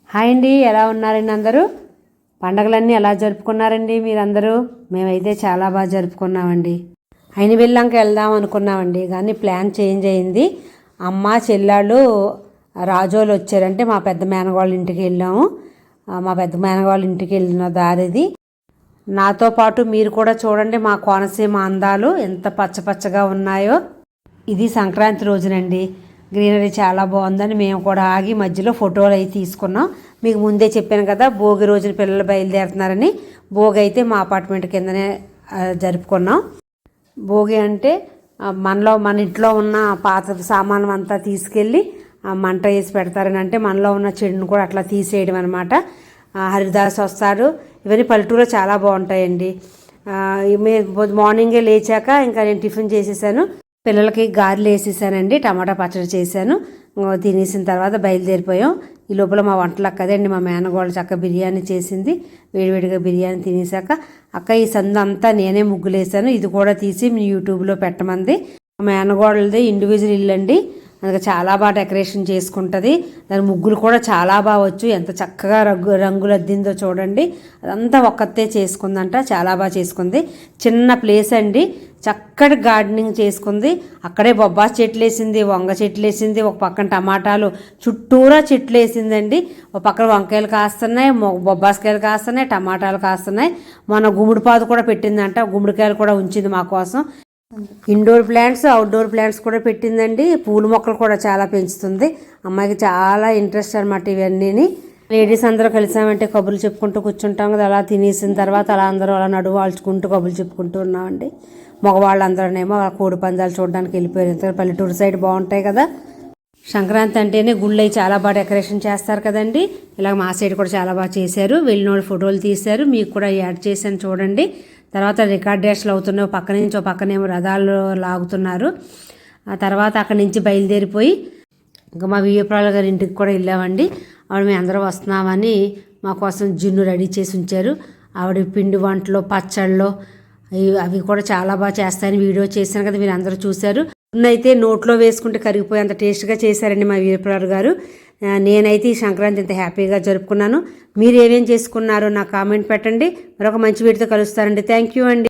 Hi అండి, ఎలా ఉన్నారండి అందరూ? పండగలన్నీ ఎలా జరుపుకున్నారండి మీరందరూ? మేమైతే చాలా బాగా జరుపుకున్నామండి. అయిన వెళ్ళాక వెళ్దాం అనుకున్నామండి, కానీ ప్లాన్ చేంజ్ అయింది. అమ్మ చెల్లాళ్ళు రాజోలు వచ్చారంటే మా పెద్ద మేనగాళ్ళ ఇంటికి వెళ్ళాము. మా పెద్ద మేనగాళ్ళ ఇంటికి వెళ్ళిన దారిది. నాతో పాటు మీరు కూడా చూడండి మా కోనసీమ అందాలు ఎంత పచ్చపచ్చగా ఉన్నాయో. ఇది సంక్రాంతి రోజునండి. గ్రీనరీ చాలా బాగుందని మేము కూడా ఆగి మధ్యలో ఫోటోలు అయితే తీసుకున్నాం. మీకు ముందే చెప్పాను కదా, భోగి రోజున పిల్లలు బయలుదేరుతున్నారని. భోగి అయితే మా అపార్ట్మెంట్ కిందనే జరుపుకున్నాం. భోగి అంటే మన ఇంట్లో ఉన్న పాత సామాను అంతా తీసుకెళ్ళి మంట వేసి పెడతారని, అంటే మనలో ఉన్న చెడును కూడా అట్లా తీసేయడం అనమాట. హరిదాస్ వస్తారు. ఇవన్నీ పల్లెటూరులో చాలా బాగుంటాయండి. మార్నింగే లేచాక ఇంకా నేను టిఫిన్ చేసేసాను. పిల్లలకి గారెలు వేసేసానండి, టమాటా పచ్చడి చేశాను. తినేసిన తర్వాత బయలుదేరిపోయాం. ఈ లోపల మా వంటలు అక్కదండి, మా మేనగోళ్ళ చక్క బిర్యానీ చేసింది. వేడివేడిగా బిర్యానీ తినేసాక అక్క ఈ సందు అంతా నేనే ముగ్గులేసాను, ఇది కూడా తీసి మీ యూట్యూబ్లో పెట్టమంది. మా మేనగోళ్ళది ఇండివిజువల్ ఇల్లు అండి, అందుకే చాలా బాగా డెకరేషన్ చేసుకుంటుంది. దాని ముగ్గులు కూడా చాలా బాగా వచ్చు. ఎంత చక్కగా రంగులు అద్దిందో చూడండి. అదంతా ఒక్కతే చేసుకుందంట, చాలా బాగా చేసుకుంది. చిన్న ప్లేస్ అండి, చక్కటి గార్డెనింగ్ చేసుకుంది. అక్కడే బొబ్బాస్ చెట్లు వేసింది, వంగ చెట్లు వేసింది, ఒక పక్కన టమాటాలు చుట్టూరా చెట్లు వేసిందండి. ఒక పక్కన వంకాయలు కాస్తున్నాయి, బొబ్బాసకాయలు కాస్తున్నాయి, టమాటాలు కాస్తున్నాయి. మొన్న గుమ్మడిపాదు కూడా పెట్టిందంట, గుమ్మడికాయలు కూడా ఉంచింది మా కోసం. ఇండోర్ ప్లాంట్స్, అవుట్డోర్ ప్లాంట్స్ కూడా పెట్టిందండి. పూల మొక్కలు కూడా చాలా పెంచుతుంది. అమ్మాయికి చాలా ఇంట్రెస్ట్ అనమాట ఇవన్నీ. లేడీస్ అందరూ కలిసామంటే కబుర్లు చెప్పుకుంటూ కూర్చుంటాం కదా, అలా తినేసిన తర్వాత అలా అందరూ అలా నడువు వాల్చుకుంటూ కబుర్లు చెప్పుకుంటూ ఉన్నామండి. మగవాళ్ళందరూనేమో కోడి పందాలు చూడడానికి వెళ్ళిపోయారు. పల్లెటూరు సైడ్ బాగుంటాయి కదా. సంక్రాంతి అంటేనే గుళ్ళు అవి చాలా బాగా డెకరేషన్ చేస్తారు కదండి. ఇలా మా సైడ్ కూడా చాలా బాగా చేశారు. వెళ్ళిన ఫోటోలు తీశారు, మీకు కూడా యాడ్ చేశాను చూడండి. తర్వాత రికార్డ్ డ్యాన్స్లు అవుతున్నాయి, పక్క నుంచి పక్కనేమో రథాలు లాగుతున్నారు. ఆ తర్వాత అక్కడి నుంచి బయలుదేరిపోయి ఇంకా మా వీరప్రాల గారి ఇంటికి కూడా వెళ్ళామండి. ఆవిడ మేము అందరూ వస్తున్నామని మా కోసం జున్ను రెడీ చేసి ఉంచారు. ఆవిడ పిండి వంటలు, పచ్చళ్ళు అవి కూడా చాలా బాగా చేస్తాయని వీడియో చేశాను కదా, మీరు అందరూ చూశారు. అయితే నోట్లో వేసుకుంటే కరిగిపోయేంత టేస్ట్గా చేశారండి మా వీరప్రాల గారు. నేనైతే ఈ సంక్రాంతి ఇంత హ్యాపీగా జరుపుకున్నాను. మీరు ఏమేం చేసుకున్నారో నాకు కామెంట్ పెట్టండి. మరొక మంచి వీడియోతో కలుస్తారండి. థ్యాంక్ యూ అండి.